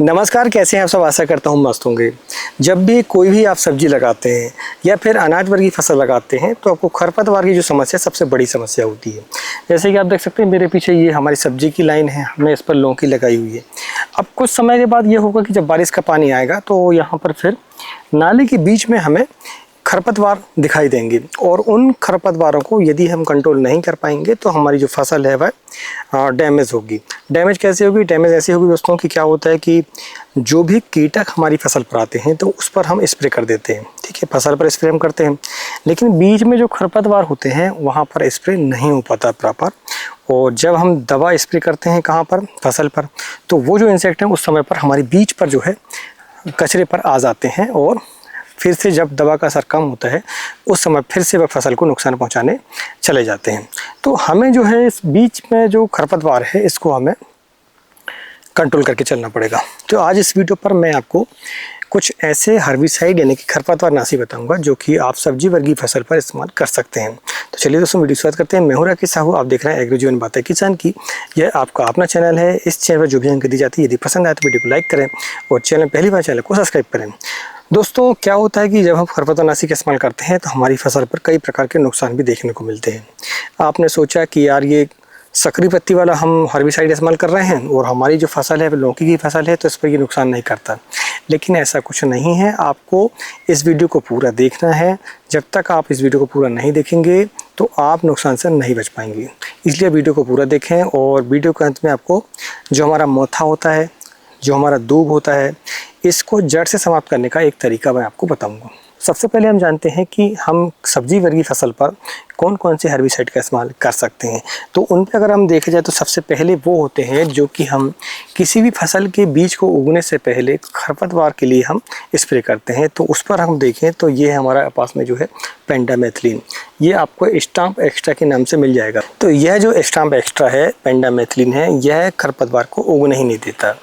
नमस्कार, कैसे हैं आप सब। आशा करता हूँ मस्त होंगे। जब भी कोई भी आप सब्जी लगाते हैं या फिर अनाज वर्गी फसल लगाते हैं तो आपको खरपतवार की जो समस्या सबसे बड़ी समस्या होती है। जैसे कि आप देख सकते हैं मेरे पीछे ये हमारी सब्जी की लाइन है, हमने इस पर लौकी लगाई हुई है। अब कुछ समय के बाद ये होगा कि जब बारिश का पानी आएगा तो यहाँ पर फिर नाले के बीच में हमें खरपतवार दिखाई देंगे और उन खरपतवारों को यदि हम कंट्रोल नहीं कर पाएंगे तो हमारी जो फसल है वह डैमेज होगी। डैमेज कैसे होगी? डैमेज ऐसे होगी दोस्तों कि क्या होता है कि जो भी कीटक हमारी फसल पर आते हैं तो उस पर हम स्प्रे कर देते हैं। ठीक है, फसल पर स्प्रे हम करते हैं, लेकिन बीच में जो खरपतवार होते हैं वहाँ पर स्प्रे नहीं हो पाता प्रॉपर। और जब हम दवा स्प्रे करते हैं कहाँ पर? फसल पर, तो वो जो इंसेक्ट हैं उस समय पर हमारी बीज पर जो है कचरे पर आ जाते हैं और फिर से जब दवा का असर कम होता है उस समय फिर से वह फसल को नुकसान पहुंचाने चले जाते हैं। तो हमें जो है इस बीच में जो खरपतवार है इसको हमें कंट्रोल करके चलना पड़ेगा। तो आज इस वीडियो पर मैं आपको कुछ ऐसे हर्बिसाइड यानी कि खरपतवार नाशी बताऊंगा जो कि आप सब्जी वर्गी फसल पर इस्तेमाल कर सकते हैं। तो चलिए दोस्तों वीडियो शुरुआत करते हैं। मैं हूं राकेश साहू, आप देख रहे हैं एग्री जीवन बातें किसान की। यह आपका अपना चैनल है। इस चैनल पर जो भी जानकारी दी जाती है यदि पसंद आए तो वीडियो को लाइक करें और चैनल पहली बार चैनल को सब्सक्राइब करें। दोस्तों क्या होता है कि जब हम खरपतवार नाशी का इस्तेमाल करते हैं तो हमारी फसल पर कई प्रकार के नुकसान भी देखने को मिलते हैं। आपने सोचा कि यार ये सकरी पत्ती वाला हम हर्बिसाइड इस्तेमाल कर रहे हैं और हमारी जो फसल है वो लौकी की फसल है तो इस पर ये नुकसान नहीं करता, लेकिन ऐसा कुछ नहीं है। आपको इस वीडियो को पूरा देखना है। जब तक आप इस वीडियो को पूरा नहीं देखेंगे तो आप नुकसान से नहीं बच पाएंगे। इसलिए वीडियो को पूरा देखें और वीडियो के अंत में आपको जो हमारा मोथा होता है, जो हमारा दूब होता है, इसको जड़ से समाप्त करने का एक तरीका मैं आपको बताऊंगा। सबसे पहले हम जानते हैं कि हम सब्जी वर्गी फसल पर कौन कौन से हर्बिसाइड का इस्तेमाल कर सकते हैं। तो उन पर अगर हम देखा जाए तो सबसे पहले वो होते हैं जो कि हम किसी भी फसल के बीज को उगने से पहले खरपतवार के लिए हम स्प्रे करते हैं। तो उस पर हम देखें तो ये हमारा पास में जो है पेंडामेथिलीन, ये आपको स्टाम्प एक्स्ट्रा के नाम से मिल जाएगा। तो यह जो स्टाम्प एक्स्ट्रा है पेंडामेथिलीन है, यह खरपतवार को उगने ही नहीं देता।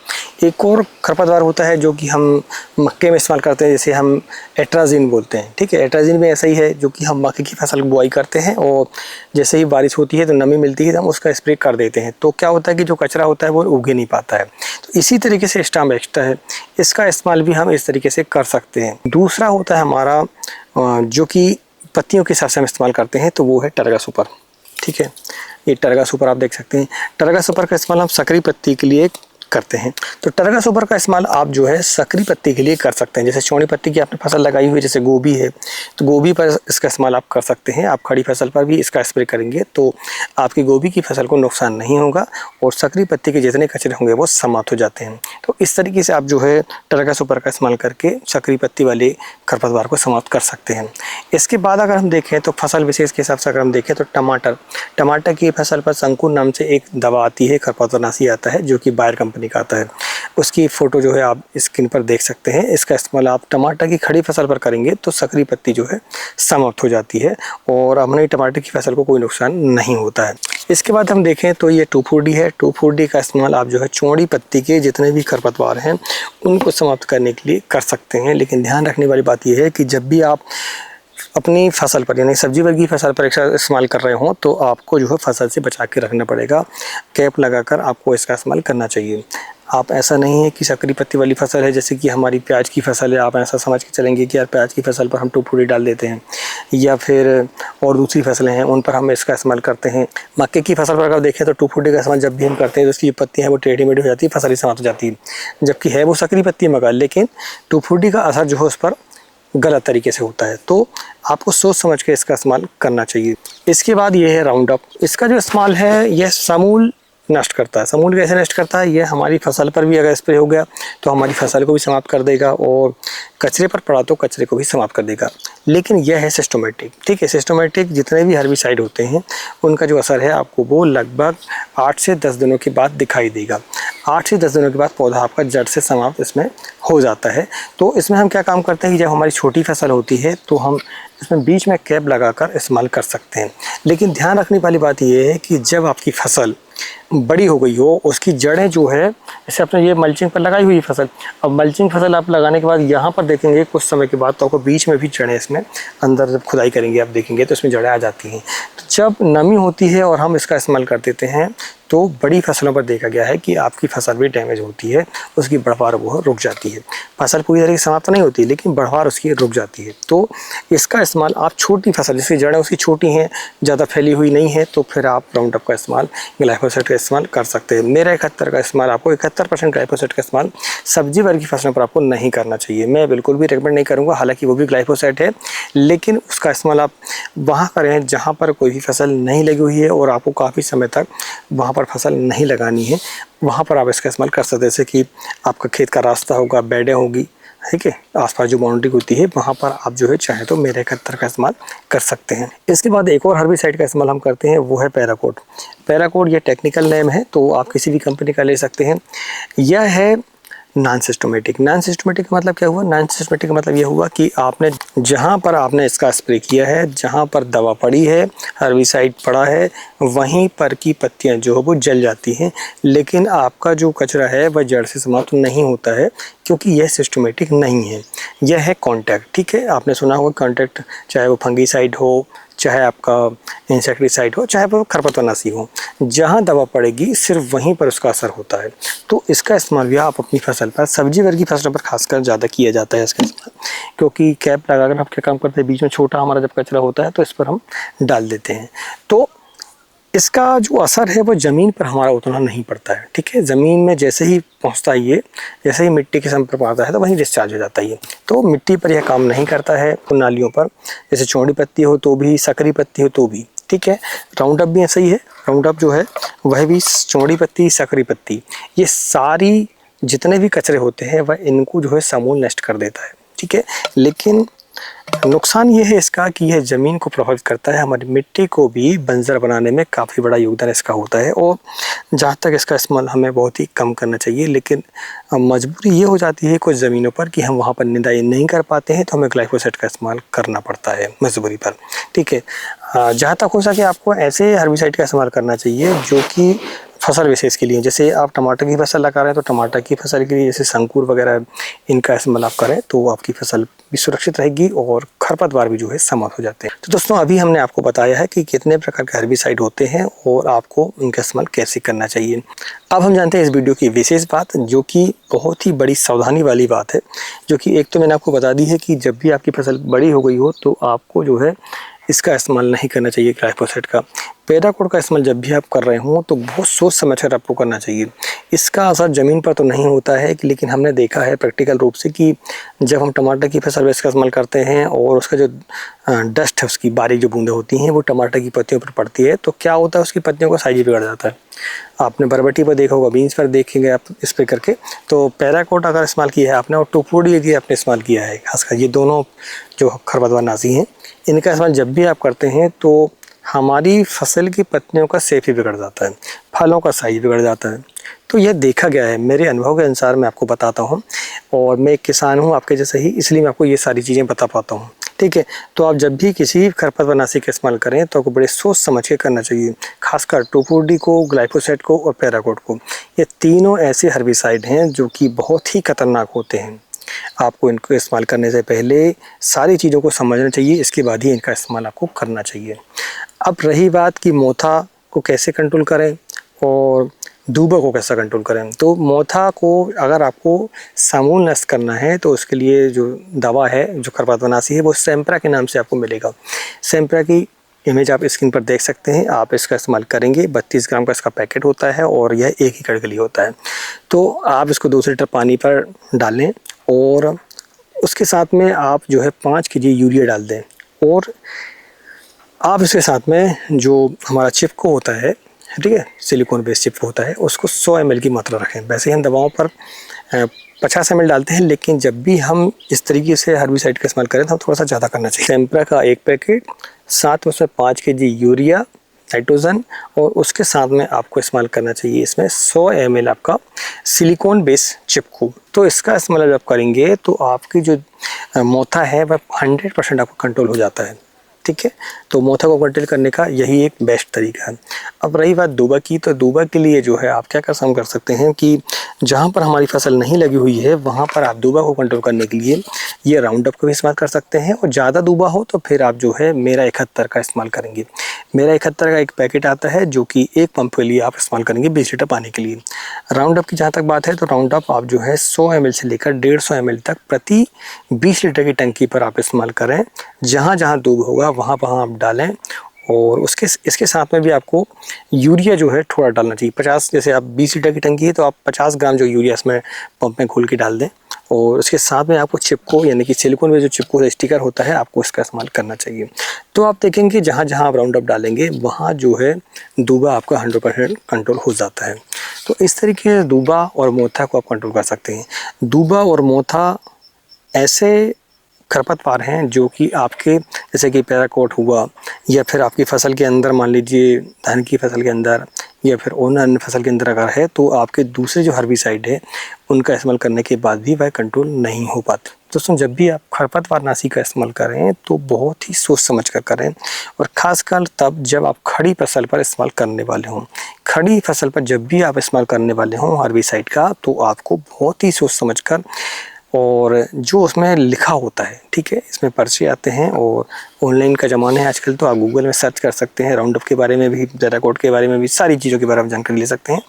एक और खरपतवार होता है जो कि हम मक्के में इस्तेमाल करते हैं, जैसे हम एट्राजिन बोलते हैं। ठीक है, एट्राजिन भी ऐसा ही है जो कि हम मक्के की फसल बुआई करते हैं और जैसे ही बारिश होती है तो नमी मिलती है तो हम उसका स्प्रे कर देते हैं। तो क्या होता है कि जो कचरा होता है वो उग नहीं पाता है। तो इसी तरीके से स्टाम्प एक्स्ट्रा है, इसका इस्तेमाल भी हम इस तरीके से कर सकते हैं। दूसरा होता है हमारा जो कि पत्तियों के हिसाब से हम इस्तेमाल करते हैं, तो वो है टरगा सुपर। ठीक है, ये टरगा सुपर आप देख सकते हैं। टरगा सुपर का इस्तेमाल हम सकरी पत्ती के लिए करते हैं। तो टरगा सुपर का इस्तेमाल आप जो है सकरी पत्ती के लिए कर सकते हैं। जैसे चौड़ी पत्ती की आपने फसल लगाई हुई है, जैसे गोभी है, तो गोभी पर इसका इस्तेमाल आप कर सकते हैं। आप खड़ी फसल पर भी इसका स्प्रे करेंगे तो आपकी गोभी की फसल को नुकसान नहीं होगा और सकरी पत्ती के जितने कचरे होंगे वो समाप्त हो जाते हैं। तो इस तरीके से आप जो है टरगा सुपर का इस्तेमाल करके सकरी पत्ती वाले खरपतवार को समाप्त कर सकते हैं। इसके बाद अगर हम देखें तो फसल विशेष के हिसाब से अगर हम देखें तो टमाटर की फसल पर संकुर नाम से एक दवा आती है, खरपतवार नाशी आता है जो कि बायर कंपनी का आता है। उसकी फोटो जो है आप स्क्रीन पर देख सकते हैं। इसका इस्तेमाल आप टमाटर की खड़ी फसल पर करेंगे तो सकरी पत्ती जो है समाप्त हो जाती है और हमारी टमाटर की फसल को कोई नुकसान नहीं होता है। इसके बाद हम देखें तो ये 2,4-D है। 2,4-D का इस्तेमाल आप जो है चौड़ी पत्ती के जितने भी खरपतवार हैं उनको समाप्त करने के लिए कर सकते हैं। लेकिन ध्यान रखने वाली बात यह है कि जब भी आप अपनी फसल पर यानी सब्जी वर्गी फसल पर इस्तेमाल कर रहे हो तो आपको जो है फसल से बचा के रखना पड़ेगा। कैप लगाकर आपको इसका इस्तेमाल करना चाहिए। आप ऐसा नहीं है कि सकरी पत्ती वाली फसल है जैसे कि हमारी प्याज की फसल है, आप ऐसा समझ के चलेंगे कि यार प्याज की फसल पर हम 2,4-D डाल देते हैं या फिर और दूसरी फसलें हैं उन पर हम इसका इस्तेमाल करते हैं। मक्के की फसल पर अगर देखें तो 2,4-D का इस्तेमाल जब भी हम करते हैं तो उसकी जो पत्ती है वो टेढ़ी मेढ़ी हो जाती है, फसल ही समाप्त हो जाती है, जबकि है वो सकरी पत्ती मगर लेकिन 2,4-D का असर जो है उस पर गलत तरीके से होता है। तो आपको सोच समझ के इसका इस्तेमाल करना चाहिए। इसके बाद ये है राउंड अप। इसका जो इस्तेमाल है यह समूल नष्ट करता है। समूल कैसे नष्ट करता है? यह हमारी फसल पर भी अगर स्प्रे हो गया तो हमारी फसल को भी समाप्त कर देगा और कचरे पर पड़ा तो कचरे को भी समाप्त कर देगा। लेकिन यह है सिस्टोमेटिक। ठीक है, सिस्टोमेटिक जितने भी हर्बिसाइड होते हैं उनका जो असर है आपको वो लगभग 8 से 10 दिनों के बाद दिखाई देगा। 8 से 10 दिनों के बाद पौधा आपका जड़ से समाप्त इसमें हो जाता है। तो इसमें हम क्या काम करते हैं कि जब हमारी छोटी फसल होती है तो हम इसमें बीच में कैप लगाकर इस्तेमाल कर सकते हैं। लेकिन ध्यान रखने वाली बात यह है कि जब आपकी फसल बड़ी हो गई हो, उसकी जड़ें जो है, जैसे आपने ये मल्चिंग पर लगाई हुई फसल, अब मल्चिंग फसल आप लगाने के बाद यहाँ पर देखेंगे कुछ समय के बाद तो आपको बीच में भी जड़ें, इसमें अंदर जब खुदाई करेंगे आप देखेंगे तो इसमें जड़ें आ जाती हैं। तो जब नमी होती है और हम इसका इस्तेमाल कर देते हैं तो बड़ी फसलों पर देखा गया है कि आपकी फसल भी डैमेज होती है, उसकी बढ़वार वो रुक जाती है। फसल पूरी तरह से समाप्त नहीं होती लेकिन बढ़वार उसकी रुक जाती है। तो इसका इस्तेमाल आप छोटी फसल, जिसकी जड़ें उसकी छोटी हैं, ज़्यादा फैली हुई नहीं है, तो फिर आप राउंडअप का इस्तेमाल, ग्लाइफोसेट का इस्तेमाल कर सकते हैं। मेरा 71 का इस्तेमाल, आपको 71% ग्लाइफोसेट का इस्तेमाल सब्जी वर्ग की फसलों पर आपको नहीं करना चाहिए। मैं बिल्कुल भी रिकमेंड नहीं करूँगा, हालाँकि वो भी ग्लाइफोसेट है, लेकिन उसका इस्तेमाल आप वहाँ करें जहाँ पर कोई भी फसल नहीं लगी हुई है और आपको काफ़ी समय तक वहाँ पर फसल नहीं लगानी है, वहाँ पर आप इसका इस्तेमाल कर सकते हैं। जैसे कि आपका खेत का रास्ता होगा, बेडें होगी, ठीक है, आसपास जो बाउंड्री होती है वहाँ पर आप जो है चाहे तो मेरा 71 का इस्तेमाल कर सकते हैं। इसके बाद एक और हर्बिसाइड का इस्तेमाल हम करते हैं, वो है पैराकोट। पैराकोट ये टेक्निकल नेम है, तो आप किसी भी कंपनी का ले सकते हैं। यह है नॉन सिस्टमेटिक। नॉन सिस्टमेटिक का मतलब क्या हुआ? नॉन सिस्टमेटिक का मतलब ये हुआ कि आपने जहाँ पर आपने इसका स्प्रे किया है, जहाँ पर दवा पड़ी है, हर्बिसाइड पड़ा है, वहीं पर की पत्तियाँ जो है वो जल जाती हैं, लेकिन आपका जो कचरा है वह जड़ से समाप्त नहीं होता है, क्योंकि यह सिस्टमेटिक नहीं है, यह है कॉन्टैक्ट। ठीक है, आपने सुना होगा कॉन्टैक्ट, चाहे वो फंगीसाइड हो, चाहे आपका इंसेक्टिसाइड हो, चाहे वो खरपतवारनाशी हो, जहाँ दवा पड़ेगी सिर्फ वहीं पर उसका असर होता है। तो इसका इस्तेमाल भी आप अपनी फसल पर, सब्जी वर्ग की फसलों पर खासकर ज़्यादा किया जाता है इसका इस्तेमाल, क्योंकि कैप लगाकर हम क्या काम करते हैं, बीच में छोटा हमारा जब कचरा होता है तो इस पर हम डाल देते हैं। तो इसका जो असर है वो ज़मीन पर हमारा उतना नहीं पड़ता है। ठीक है, ज़मीन में जैसे ही पहुंचता है ये, जैसे ही मिट्टी के संपर्क आता है तो वहीं डिस्चार्ज हो जाता है ये, तो मिट्टी पर यह काम नहीं करता है। नालियों पर जैसे चौड़ी पत्ती हो तो भी, सकरी पत्ती हो तो भी, ठीक है, राउंडअप भी ऐसा ही है। राउंडअप जो है वह भी चौड़ी पत्ती, सकरी पत्ती, ये सारी जितने भी कचरे होते हैं वह इनको जो है समूल नष्ट कर देता है। ठीक है, लेकिन नुकसान ये है इसका कि यह ज़मीन को प्रभावित करता है, हमारी मिट्टी को भी बंजर बनाने में काफ़ी बड़ा योगदान इसका होता है। और जहाँ तक इसका इस्तेमाल हमें बहुत ही कम करना चाहिए, लेकिन मजबूरी ये हो जाती है कुछ ज़मीनों पर कि हम वहाँ पर निदाई नहीं कर पाते हैं, तो हमें ग्लाइफोसेट का इस्तेमाल करना पड़ता है मजबूरी पर। ठीक है, जहाँ तक हो सके आपको ऐसे हर्बिसाइड का इस्तेमाल करना चाहिए जो कि फसल विशेष के लिए, जैसे आप टमाटर की फसल लगा रहे हैं तो टमाटर की फसल के लिए जैसे शंकुर वगैरह इनका इस्तेमाल आप करें तो आपकी फसल भी सुरक्षित रहेगी और खरपतवार भी जो है समाप्त हो जाते हैं। तो दोस्तों, अभी हमने आपको बताया है कि कितने प्रकार के हर्बिसाइड होते हैं और आपको उनका इस्तेमाल कैसे करना चाहिए। अब हम जानते हैं इस वीडियो की विशेष बात, जो कि बहुत ही बड़ी सावधानी वाली बात है, जो कि एक तो मैंने आपको बता दी है कि जब भी आपकी फसल बड़ी हो गई हो तो आपको जो है इसका इस्तेमाल नहीं करना चाहिए ग्लाइफोसेट का। पैराकोट का इस्तेमाल जब भी आप कर रहे हों तो बहुत सोच समझकर आपको करना चाहिए। इसका असर ज़मीन पर तो नहीं होता है, लेकिन हमने देखा है प्रैक्टिकल रूप से कि जब हम टमाटर की फसल में इसका इस्तेमाल करते हैं और उसका जो डस्ट है, उसकी बारीक जो बूंदें होती हैं वो टमाटर की पत्तियों पर पड़ती है, तो क्या होता है, उसकी पत्तियों का साइज बिगड़ जाता है। आपने बरबटी पर देखा होगा, बीन्स पर देखेंगे आप स्प्रे करके, तो पैराकोट अगर इस्तेमाल किया है आपने और टोपोडी यदि आपने इस्तेमाल किया है, खासकर ये दोनों जो खरपतवारनाशी हैं, इनका इस्तेमाल जब भी आप करते हैं तो हमारी फसल की पत्तियों का शेप ही बिगड़ जाता है, फलों का साइज बिगड़ जाता है। तो यह देखा गया है, मेरे अनुभव के अनुसार मैं आपको बताता हूँ, और मैं एक किसान हूँ आपके जैसे ही, इसलिए मैं आपको ये सारी चीज़ें बता पाता हूँ। ठीक है, तो आप जब भी किसी खरपतवारनाशी का इस्तेमाल करें तो आपको बड़े सोच समझ के करना चाहिए, खासकर टोपोडी को, ग्लाइफोसेट को और पैराकोट को। ये तीनों ऐसे हर्बिसाइड हैं जो कि बहुत ही खतरनाक होते हैं। आपको इनको इस्तेमाल करने से पहले सारी चीज़ों को समझना चाहिए, इसके बाद ही इनका इस्तेमाल आपको करना चाहिए। अब रही बात कि मोथा को कैसे कंट्रोल करें और दूबा को कैसे कंट्रोल करें, तो मोथा को अगर आपको समूल नष्ट करना है तो उसके लिए जो दवा है, जो खरपतवारनाशी है, वो सेम्प्रा के नाम से आपको मिलेगा। सेम्प्रा की इमेज आप स्क्रीन पर देख सकते हैं, आप इसका इस्तेमाल करेंगे। 32 ग्राम का इसका पैकेट होता है और यह 1 एकड़ के लिए होता है। तो आप इसको 2 लीटर पानी पर डालें और उसके साथ में आप जो है 5 केजी यूरिया डाल दें, और आप इसके साथ में जो हमारा चिपको होता है, ठीक है, सिलिकॉन बेस्ड चिपको होता है, उसको 100 ml की मात्रा रखें। वैसे ही हम दवाओं पर 50 ml डालते हैं, लेकिन जब भी हम इस तरीके से हर्बिसाइड का इस्तेमाल करें तो हम थोड़ा सा ज़्यादा करना चाहिए। सेम्प्रा का 1 पैकेट, साथ में उसमें 5 केजी यूरिया, नाइट्रोजन, और उसके साथ में आपको इस्तेमाल करना चाहिए इसमें 100 ml आपका सिलिकॉन बेस्ड चिपको। तो इसका इस्तेमाल जब करेंगे तो आपकी जो मोथा है वह 100% आपको कंट्रोल हो जाता है। ठीक है। तो मोथा को कंट्रोल करने का यही एक बेस्ट तरीका है। अब रही बात दूबा की, तो दूबा के लिए जो है आप क्या काम कर सकते हैं कि जहाँ पर हमारी फसल नहीं लगी हुई है वहाँ पर आप दूबा को कंट्रोल करने के लिए ये राउंडअप का भी इस्तेमाल कर सकते हैं, और ज़्यादा दूबा हो तो फिर आप जो है मेरा 71 का इस्तेमाल करेंगे। मेरा 71 का एक पैकेट आता है जो कि एक पंप के लिए आप इस्तेमाल करेंगे 20 लीटर पानी के लिए। राउंडअप की जहाँ तक बात है तो राउंडअप आप जो है 100 ml से लेकर 150 ml तक प्रति 20 लीटर की टंकी पर आप इस्तेमाल करें। जहाँ जहाँ दूब होगा वहाँ वहाँ आप डालें, और इसके साथ में भी आपको यूरिया जो है थोड़ा डालना चाहिए। 50, जैसे आप 20 लीटर की टंकी है तो आप 50 ग्राम जो यूरिया इसमें पंप में घोल के डाल दें, और उसके साथ में आपको चिपको यानी कि सिलिकॉन में जो चिपको स्टिकर होता है आपको इसका इस्तेमाल करना चाहिए। तो आप देखेंगे जहाँ जहाँ आप राउंडअप डालेंगे वहाँ जो है दूबा आपका 100% कंट्रोल हो जाता है। तो इस तरीके से दूबा और मोथा को आप कंट्रोल कर सकते हैं। दूबा और मोथा ऐसे खरपतवार हैं जो कि आपके जैसे कि पैराकोट हुआ, या फिर आपकी फसल के अंदर मान लीजिए धान की फसल के अंदर या फिर अन्य फसल के अंदर अगर है तो आपके दूसरे जो हर्बिसाइड है उनका इस्तेमाल करने के बाद भी वह कंट्रोल नहीं हो पाते। दोस्तों जब भी आप खरपतवार नाशी का इस्तेमाल करें तो बहुत ही सोच समझ कर करें, और ख़ासकर तब जब आप खड़ी फसल पर इस्तेमाल करने वाले हों। खड़ी फसल पर जब भी आप इस्तेमाल करने वाले हों हर्बिसाइड का, तो आपको बहुत ही सोच समझ कर, और जो उसमें लिखा होता है, ठीक है, इसमें पर्चे आते हैं और ऑनलाइन का ज़माना है आजकल, तो आप गूगल में सर्च कर सकते हैं राउंडअप के बारे में भी, पैराकोट के बारे में भी, सारी चीज़ों के बारे में जानकारी ले सकते हैं।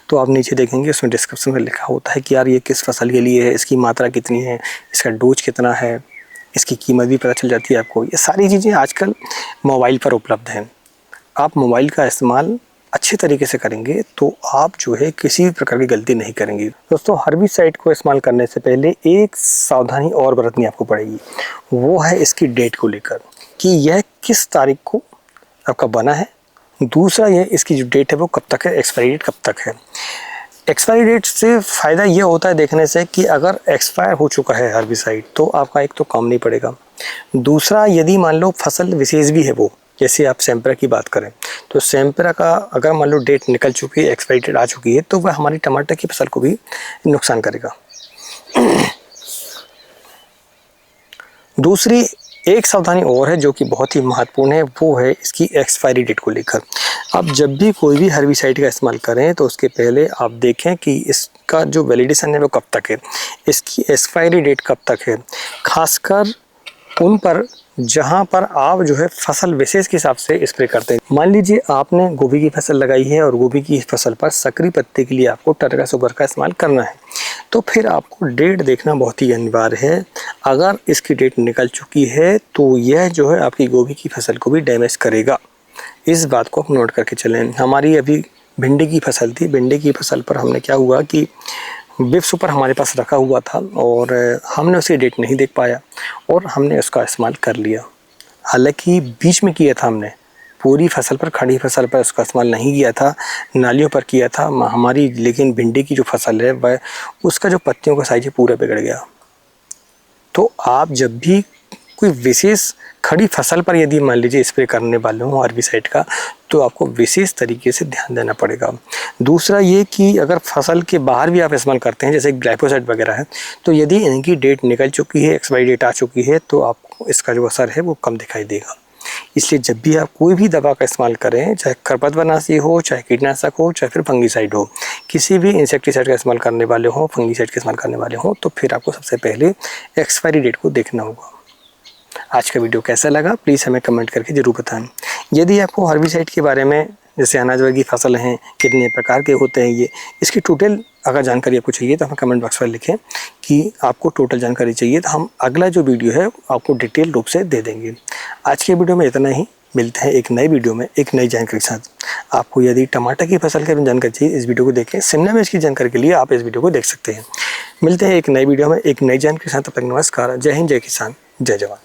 तो आप नीचे देखेंगे उसमें डिस्क्रिप्शन में लिखा होता है कि यार ये किस फसल के लिए है, इसकी मात्रा कितनी है, इसका डोज कितना है, इसकी कीमत भी पता चल जाती है आपको। ये सारी चीज़ें आजकल मोबाइल पर उपलब्ध हैं। आप मोबाइल का इस्तेमाल अच्छे तरीके से करेंगे तो आप जो है किसी भी प्रकार की गलती नहीं करेंगे। दोस्तों हर्बिसाइड को इस्तेमाल करने से पहले एक सावधानी और बरतनी आपको पड़ेगी, वो है इसकी डेट को लेकर कि यह किस तारीख को आपका बना है। दूसरा यह इसकी जो डेट है वो कब तक है, एक्सपायरी डेट कब तक है। एक्सपायरी डेट से फ़ायदा ये होता है देखने से कि अगर एक्सपायर हो चुका है हर्बिसाइड तो आपका एक तो काम नहीं पड़ेगा। दूसरा यदि मान लो फसल विशेष भी है वो, जैसे आप सैम्परा की बात करें तो सैम्परा का अगर मान लो डेट निकल चुकी है, एक्सपायरी डेट आ चुकी है, तो वह हमारी टमाटर की फसल को भी नुकसान करेगा। दूसरी एक सावधानी और है जो कि बहुत ही महत्वपूर्ण है, वो है इसकी एक्सपायरी डेट को लेकर। आप जब भी कोई भी हर्बिसाइड का इस्तेमाल करें तो उसके पहले आप देखें कि इसका जो वैलिडेशन है वो कब तक है, इसकी एक्सपायरी डेट कब तक है। खासकर उन पर जहाँ पर आप जो है फसल विशेष के हिसाब से स्प्रे करते हैं। मान लीजिए आपने गोभी की फसल लगाई है और गोभी की फसल पर सकरी पत्ते के लिए आपको टरका सुपर का इस्तेमाल करना है, तो फिर आपको डेट देखना बहुत ही अनिवार्य है। अगर इसकी डेट निकल चुकी है तो यह जो है आपकी गोभी की फसल को भी डैमेज करेगा। इस बात को आप नोट करके चलें। हमारी अभी भिंडी की फसल थी, भिंडी की फसल पर हमने क्या हुआ कि बिफ सुपर हमारे पास रखा हुआ था और हमने उसकी डेट नहीं देख पाया और हमने उसका इस्तेमाल कर लिया। हालांकि बीच में किया था हमने, पूरी फसल पर, खड़ी फसल पर उसका इस्तेमाल नहीं किया था, नालियों पर किया था हमारी। लेकिन भिंडी की जो फसल है वह, उसका जो पत्तियों का साइज है पूरा बिगड़ गया। तो आप जब भी कोई विशेष खड़ी फसल पर यदि मान लीजिए स्प्रे करने वाले हों हर्बिसाइड का, तो आपको विशेष तरीके से ध्यान देना पड़ेगा। दूसरा ये कि अगर फसल के बाहर भी आप इस्तेमाल करते हैं जैसे ग्लाइफोसाइड वगैरह है, तो यदि इनकी डेट निकल चुकी है, एक्सपायरी डेट आ चुकी है, तो आपको इसका जो असर है वो कम दिखाई देगा। इसलिए जब भी आप कोई भी दवा का इस्तेमाल करें, चाहे खरपतवारनाशी हो, चाहे कीटनाशक हो, चाहे फिर फंगीसाइड हो, किसी भी इंसेक्टिसाइड का इस्तेमाल करने वाले हों, फंगीसाइड का इस्तेमाल करने वाले हों, तो फिर आपको सबसे पहले एक्सपायरी डेट को देखना होगा। आज का वीडियो कैसा लगा प्लीज़ हमें कमेंट करके ज़रूर बताएं। यदि आपको हर्बिसाइड के बारे में, जैसे अनाज वर्गीय फसल हैं, कितने प्रकार के होते हैं ये, इसकी टोटल अगर जानकारी आपको चाहिए तो हमें कमेंट बॉक्स पर लिखें कि आपको टोटल जानकारी चाहिए, तो हम अगला जो वीडियो है आपको डिटेल रूप से दे देंगे। आज के वीडियो में इतना ही, मिलते हैं एक नई वीडियो में एक नई जानकारी के साथ। आपको यदि टमाटर की फसल की जानकारी चाहिए इस वीडियो को देखें, शिमला मिर्च की जानकारी के लिए आप इस वीडियो को देख सकते हैं। मिलते हैं एक नई वीडियो में एक नई जानकारी के साथ। तब तक नमस्कार, जय हिंद, जय किसान, जय जवान।